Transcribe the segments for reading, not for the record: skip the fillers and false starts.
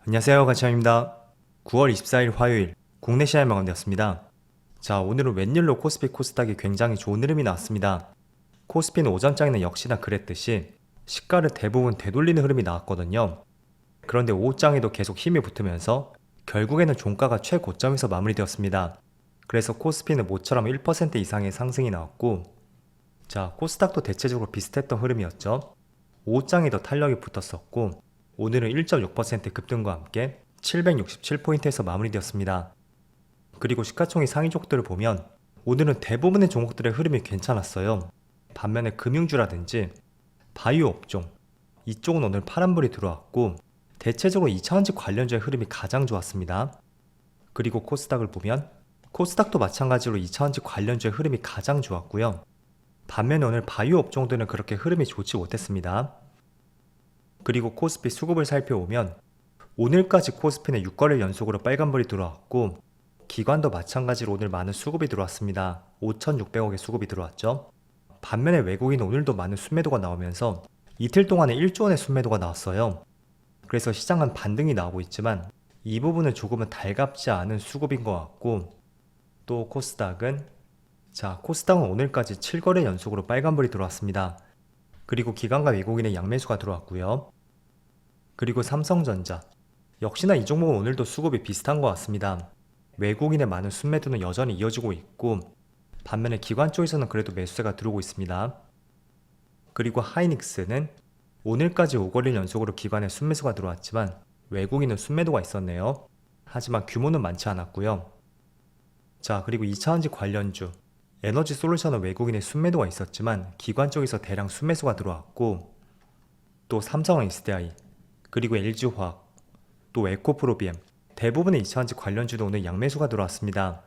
안녕하세요, 가치입니다. 9월 24일 화요일 국내 시장이 마감되었습니다. 자, 오늘은 웬일로 코스피 코스닥이 굉장히 좋은 흐름이 나왔습니다. 코스피는 오전장에는 역시나 그랬듯이 시가를 대부분 되돌리는 흐름이 나왔거든요. 그런데 오후장에도 계속 힘이 붙으면서 결국에는 종가가 최고점에서 마무리되었습니다. 그래서 코스피는 모처럼 1% 이상의 상승이 나왔고, 자, 코스닥도 대체적으로 비슷했던 흐름이었죠. 오후장에도 탄력이 붙었었고, 오늘은 1.6% 급등과 함께 767포인트에서 마무리되었습니다. 그리고 시가총액 상위족들을 보면 오늘은 대부분의 종목들의 흐름이 괜찮았어요. 반면에 금융주라든지 바이오 업종, 이쪽은 오늘 파란불이 들어왔고, 대체적으로 2차원지 관련주의 흐름이 가장 좋았습니다. 그리고 코스닥을 보면 코스닥도 마찬가지로 2차원지 관련주의 흐름이 가장 좋았고요. 반면에 오늘 바이오 업종들은 그렇게 흐름이 좋지 못했습니다. 그리고 코스피 수급을 살펴보면 오늘까지 코스피는 6거래일 연속으로 빨간불이 들어왔고, 기관도 마찬가지로 오늘 많은 수급이 들어왔습니다. 5,600억의 수급이 들어왔죠. 반면에 외국인 오늘도 많은 순매도가 나오면서 이틀 동안에 1조 원의 순매도가 나왔어요. 그래서 시장은 반등이 나오고 있지만 이 부분은 조금은 달갑지 않은 수급인 것 같고, 또 코스닥은 오늘까지 7거래일 연속으로 빨간불이 들어왔습니다. 그리고 기관과 외국인의 양매수가 들어왔고요. 그리고 삼성전자, 역시나 이 종목은 오늘도 수급이 비슷한 것 같습니다. 외국인의 많은 순매도는 여전히 이어지고 있고, 반면에 기관 쪽에서는 그래도 매수세가 들어오고 있습니다. 그리고 하이닉스는 오늘까지 5거래일 연속으로 기관에 순매수가 들어왔지만 외국인은 순매도가 있었네요. 하지만 규모는 많지 않았고요. 자, 그리고 2차원지 관련주 에너지 솔루션은 외국인의 순매도가 있었지만 기관 쪽에서 대량 순매수가 들어왔고, 또 삼성 SDI, 그리고 LG화학, 또 에코프로비엠, 대부분의 2차원지 관련주도 오늘 양매수가 들어왔습니다.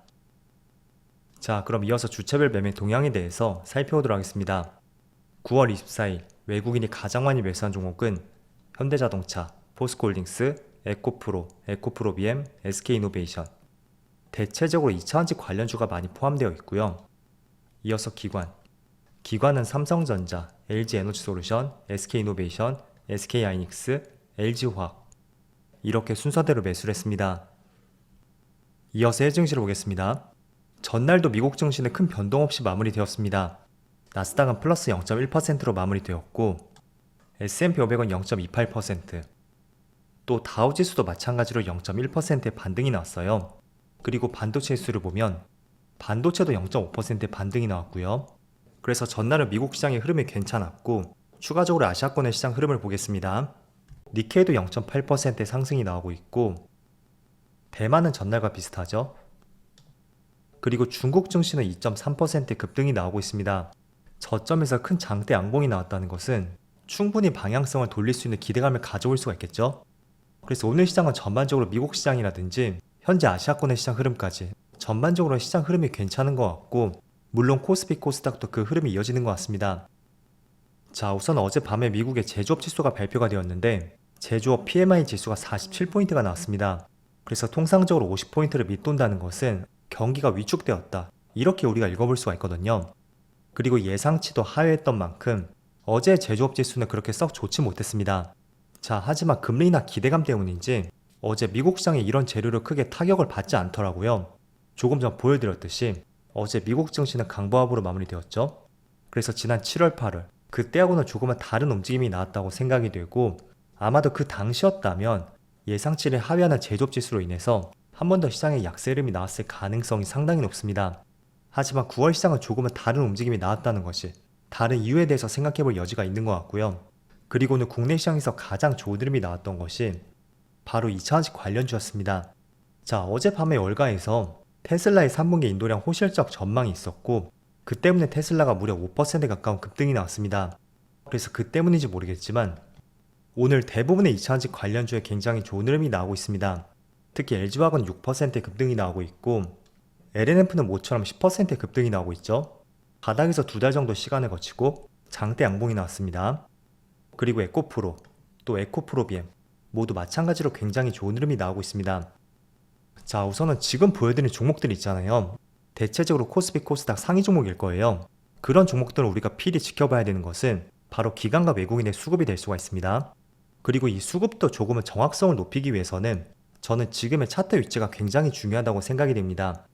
자, 그럼 이어서 주체별 매매 동향에 대해서 살펴보도록 하겠습니다. 9월 24일 외국인이 가장 많이 매수한 종목은 현대자동차, 포스코홀딩스, 에코프로, 에코프로비엠, SK이노베이션, 대체적으로 2차원지 관련주가 많이 포함되어 있고요. 이어서 기관은 삼성전자, LG에너지솔루션, SK이노베이션, SK하이닉스, LG화학, 이렇게 순서대로 매수를 했습니다. 이어서 해증시를 보겠습니다. 전날도 미국 증시는 큰 변동 없이 마무리되었습니다. 나스닥은 플러스 0.1%로 마무리되었고, S&P 500은 0.28%, 또 다우지수도 마찬가지로 0.1%의 반등이 나왔어요. 그리고 반도체 지수를 보면 반도체도 0.5%의 반등이 나왔고요. 그래서 전날은 미국 시장의 흐름이 괜찮았고, 추가적으로 아시아권의 시장 흐름을 보겠습니다. 니케이도 0.8%의 상승이 나오고 있고, 대만은 전날과 비슷하죠. 그리고 중국 증시는 2.3%의 급등이 나오고 있습니다. 저점에서 큰 장대 양봉이 나왔다는 것은 충분히 방향성을 돌릴 수 있는 기대감을 가져올 수가 있겠죠. 그래서 오늘 시장은 전반적으로 미국 시장이라든지 현재 아시아권의 시장 흐름까지 전반적으로 시장 흐름이 괜찮은 것 같고, 물론 코스피 코스닥도 그 흐름이 이어지는 것 같습니다. 자, 우선 어젯밤에 미국의 제조업 지수가 발표가 되었는데 제조업 PMI 지수가 47포인트가 나왔습니다. 그래서 통상적으로 50포인트를 밑돈다는 것은 경기가 위축되었다, 이렇게 우리가 읽어볼 수가 있거든요. 그리고 예상치도 하회했던 만큼 어제 제조업 지수는 그렇게 썩 좋지 못했습니다. 자, 하지만 금리 인하 기대감 때문인지 어제 미국 시장에 이런 재료로 크게 타격을 받지 않더라고요. 조금 전 보여드렸듯이 어제 미국 증시는 강보합으로 마무리되었죠. 그래서 지난 7월 8월 그때하고는 조금은 다른 움직임이 나왔다고 생각이 되고, 아마도 그 당시였다면 예상치를 하회하는 제조업 지수로 인해서 한 번 더 시장에 약세 흐름이 나왔을 가능성이 상당히 높습니다. 하지만 9월 시장은 조금은 다른 움직임이 나왔다는 것이 다른 이유에 대해서 생각해볼 여지가 있는 것 같고요. 그리고는 국내 시장에서 가장 좋은 흐름이 나왔던 것이 바로 2차원지 관련주였습니다. 자, 어젯밤에 월가에서 테슬라의 3분기 인도량 호실적 전망이 있었고, 그 때문에 테슬라가 무려 5% 가까운 급등이 나왔습니다. 그래서 그 때문인지 모르겠지만 오늘 대부분의 2차원지 관련주에 굉장히 좋은 흐름이 나오고 있습니다. 특히 LG화학은 6%의 급등이 나오고 있고, LNF는 모처럼 10%의 급등이 나오고 있죠. 바닥에서 2달 정도 시간을 거치고 장대 양봉이 나왔습니다. 그리고 에코프로, 또 에코프로비엠 모두 마찬가지로 굉장히 좋은 흐름이 나오고 있습니다. 자, 우선은 지금 보여드린 종목들이 있잖아요. 대체적으로 코스피 코스닥 상위 종목일 거예요. 그런 종목들을 우리가 필히 지켜봐야 되는 것은 바로 기관과 외국인의 수급이 될 수가 있습니다. 그리고 이 수급도 조금은 정확성을 높이기 위해서는 저는 지금의 차트 위치가 굉장히 중요하다고 생각이 됩니다.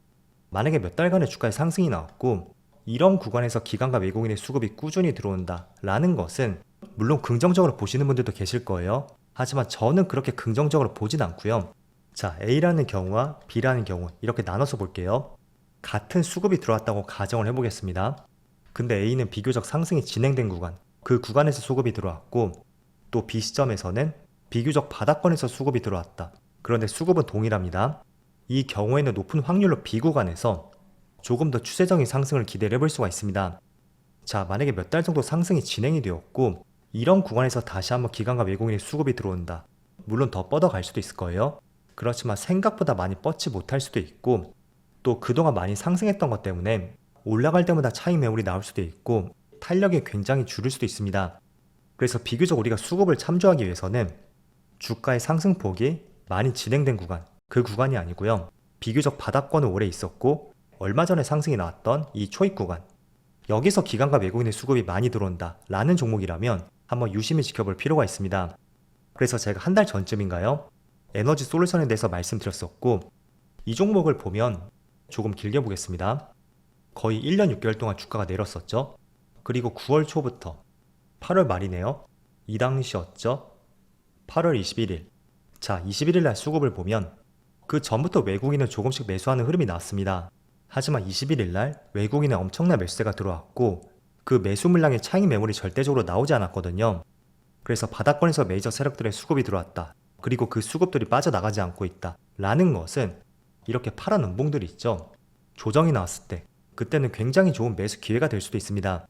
만약에 몇 달간의 주가의 상승이 나왔고 이런 구간에서 기관과 외국인의 수급이 꾸준히 들어온다 라는 것은 물론 긍정적으로 보시는 분들도 계실 거예요. 하지만 저는 그렇게 긍정적으로 보진 않고요. 자, A라는 경우와 B라는 경우 이렇게 나눠서 볼게요. 같은 수급이 들어왔다고 가정을 해보겠습니다. 근데 A는 비교적 상승이 진행된 구간, 그 구간에서 수급이 들어왔고 또 B 시점에서는 비교적 바닥권에서 수급이 들어왔다. 그런데 수급은 동일합니다. 이 경우에는 높은 확률로 B 구간에서 조금 더 추세적인 상승을 기대를 해볼 수가 있습니다. 자, 만약에 몇 달 정도 상승이 진행이 되었고 이런 구간에서 다시 한번 기관과 외국인의 수급이 들어온다. 물론 더 뻗어갈 수도 있을 거예요. 그렇지만 생각보다 많이 뻗지 못할 수도 있고 또 그동안 많이 상승했던 것 때문에 올라갈 때마다 차익 매물이 나올 수도 있고 탄력이 굉장히 줄을 수도 있습니다. 그래서 비교적 우리가 수급을 참조하기 위해서는 주가의 상승폭이 많이 진행된 구간, 그 구간이 아니고요. 비교적 바닥권을 오래 있었고 얼마 전에 상승이 나왔던 이 초입 구간, 여기서 기관과 외국인의 수급이 많이 들어온다 라는 종목이라면 한번 유심히 지켜볼 필요가 있습니다. 그래서 제가 한 달 전쯤인가요? 에너지 솔루션에 대해서 말씀드렸었고 이 종목을 보면 조금 길게 보겠습니다. 거의 1년 6개월 동안 주가가 내렸었죠. 그리고 9월 초부터 8월 말이네요. 이 당시였죠. 8월 21일. 자, 21일 날 수급을 보면 그 전부터 외국인은 조금씩 매수하는 흐름이 나왔습니다. 하지만 21일 날 외국인의 엄청난 매수세가 들어왔고 그 매수 물량의 차익 매물이 절대적으로 나오지 않았거든요. 그래서 바닥권에서 메이저 세력들의 수급이 들어왔다. 그리고 그 수급들이 빠져나가지 않고 있다. 라는 것은 이렇게 파란 음봉들이 있죠. 조정이 나왔을 때 그때는 굉장히 좋은 매수 기회가 될 수도 있습니다.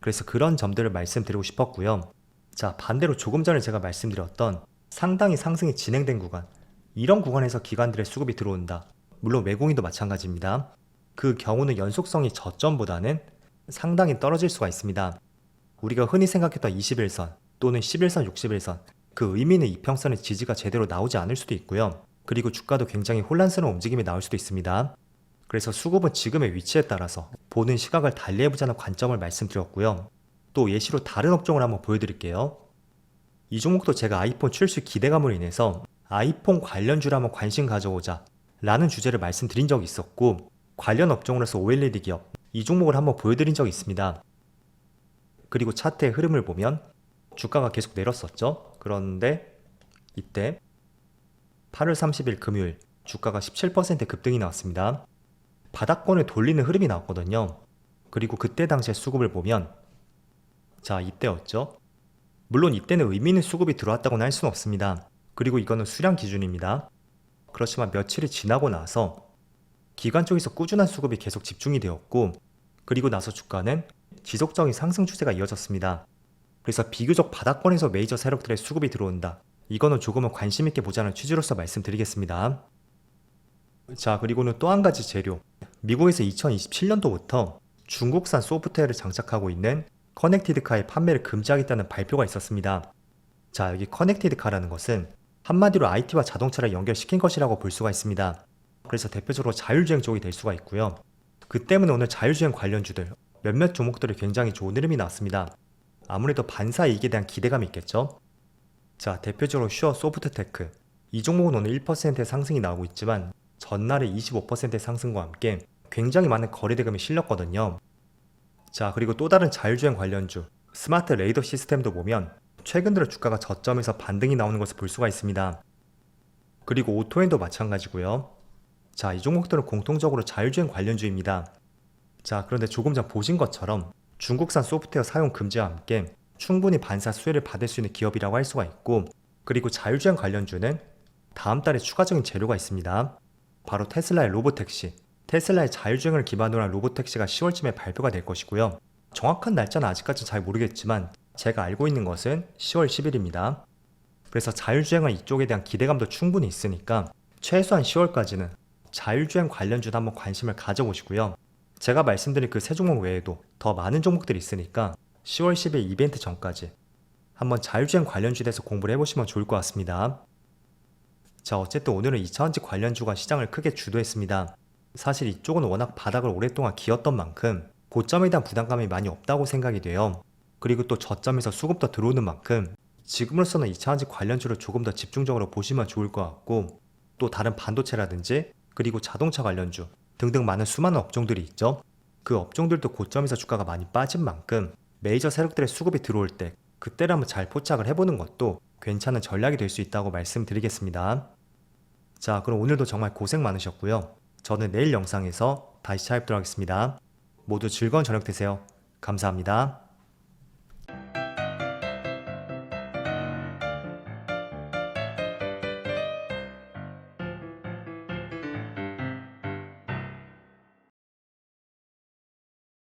그래서 그런 점들을 말씀드리고 싶었고요. 자, 반대로 조금 전에 제가 말씀드렸던 상당히 상승이 진행된 구간, 이런 구간에서 기관들의 수급이 들어온다. 물론 외국인도 마찬가지입니다. 그 경우는 연속성이 저점보다는 상당히 떨어질 수가 있습니다. 우리가 흔히 생각했던 21선 또는 11선, 61선, 그 의미는 이평선의 지지가 제대로 나오지 않을 수도 있고요. 그리고 주가도 굉장히 혼란스러운 움직임이 나올 수도 있습니다. 그래서 수급은 지금의 위치에 따라서 보는 시각을 달리해보자는 관점을 말씀드렸고요. 또 예시로 다른 업종을 한번 보여드릴게요. 이 종목도 제가 아이폰 출시 기대감으로 인해서 아이폰 관련주를 한번 관심 가져오자 라는 주제를 말씀드린 적이 있었고 관련 업종으로서 OLED 기업 이 종목을 한번 보여드린 적이 있습니다. 그리고 차트의 흐름을 보면 주가가 계속 내렸었죠. 그런데 이때 8월 30일 금요일 주가가 17% 급등이 나왔습니다. 바닥권을 돌리는 흐름이 나왔거든요. 그리고 그때 당시의 수급을 보면 자, 이때였죠. 물론 이때는 의미 있는 수급이 들어왔다고는 할 수는 없습니다. 그리고 이거는 수량 기준입니다. 그렇지만 며칠이 지나고 나서 기관 쪽에서 꾸준한 수급이 계속 집중이 되었고 그리고 나서 주가는 지속적인 상승 추세가 이어졌습니다. 그래서 비교적 바닥권에서 메이저 세력들의 수급이 들어온다. 이거는 조금은 관심 있게 보자는 취지로서 말씀드리겠습니다. 자, 그리고는 또 한 가지 재료. 미국에서 2027년도부터 중국산 소프트웨어를 장착하고 있는 커넥티드카의 판매를 금지하겠다는 발표가 있었습니다. 자, 여기 커넥티드카라는 것은 한마디로 IT와 자동차를 연결시킨 것이라고 볼 수가 있습니다. 그래서 대표적으로 자율주행 쪽이 될 수가 있고요. 그 때문에 오늘 자율주행 관련주들 몇몇 종목들이 굉장히 좋은 흐름이 나왔습니다. 아무래도 반사 이익에 대한 기대감이 있겠죠. 자, 대표적으로 슈어 소프트테크 이 종목은 오늘 1%의 상승이 나오고 있지만 전날의 25%의 상승과 함께 굉장히 많은 거래대금이 실렸거든요. 자, 그리고 또 다른 자율주행 관련주 스마트 레이더 시스템도 보면 최근 들어 주가가 저점에서 반등이 나오는 것을 볼 수가 있습니다. 그리고 오토엔도 마찬가지고요. 자, 이 종목들은 공통적으로 자율주행 관련주입니다. 자, 그런데 조금 전 보신 것처럼 중국산 소프트웨어 사용 금지와 함께 충분히 반사 수혜를 받을 수 있는 기업이라고 할 수가 있고 그리고 자율주행 관련주는 다음 달에 추가적인 재료가 있습니다. 바로 테슬라의 로보택시, 테슬라의 자율주행을 기반으로 한 로보택시가 10월쯤에 발표가 될 것이고요. 정확한 날짜는 아직까지 잘 모르겠지만 제가 알고 있는 것은 10월 10일입니다. 그래서 자율주행은 이쪽에 대한 기대감도 충분히 있으니까 최소한 10월까지는 자율주행 관련주도 한번 관심을 가져보시고요. 제가 말씀드린 그 세 종목 외에도 더 많은 종목들이 있으니까 10월 10일 이벤트 전까지 한번 자율주행 관련주에 대해서 공부를 해보시면 좋을 것 같습니다. 자, 어쨌든 오늘은 2차원지 관련주가 시장을 크게 주도했습니다. 사실 이쪽은 워낙 바닥을 오랫동안 기었던 만큼 고점에 대한 부담감이 많이 없다고 생각이 돼요. 그리고 또 저점에서 수급도 들어오는 만큼 지금으로서는 2차전지 관련주를 조금 더 집중적으로 보시면 좋을 것 같고, 또 다른 반도체라든지 그리고 자동차 관련주 등등 많은 수많은 업종들이 있죠. 그 업종들도 고점에서 주가가 많이 빠진 만큼 메이저 세력들의 수급이 들어올 때 그때를 한번 잘 포착을 해보는 것도 괜찮은 전략이 될 수 있다고 말씀드리겠습니다. 자, 그럼 오늘도 정말 고생 많으셨고요. 저는 내일 영상에서 다시 찾아뵙도록 하겠습니다. 모두 즐거운 저녁 되세요. 감사합니다.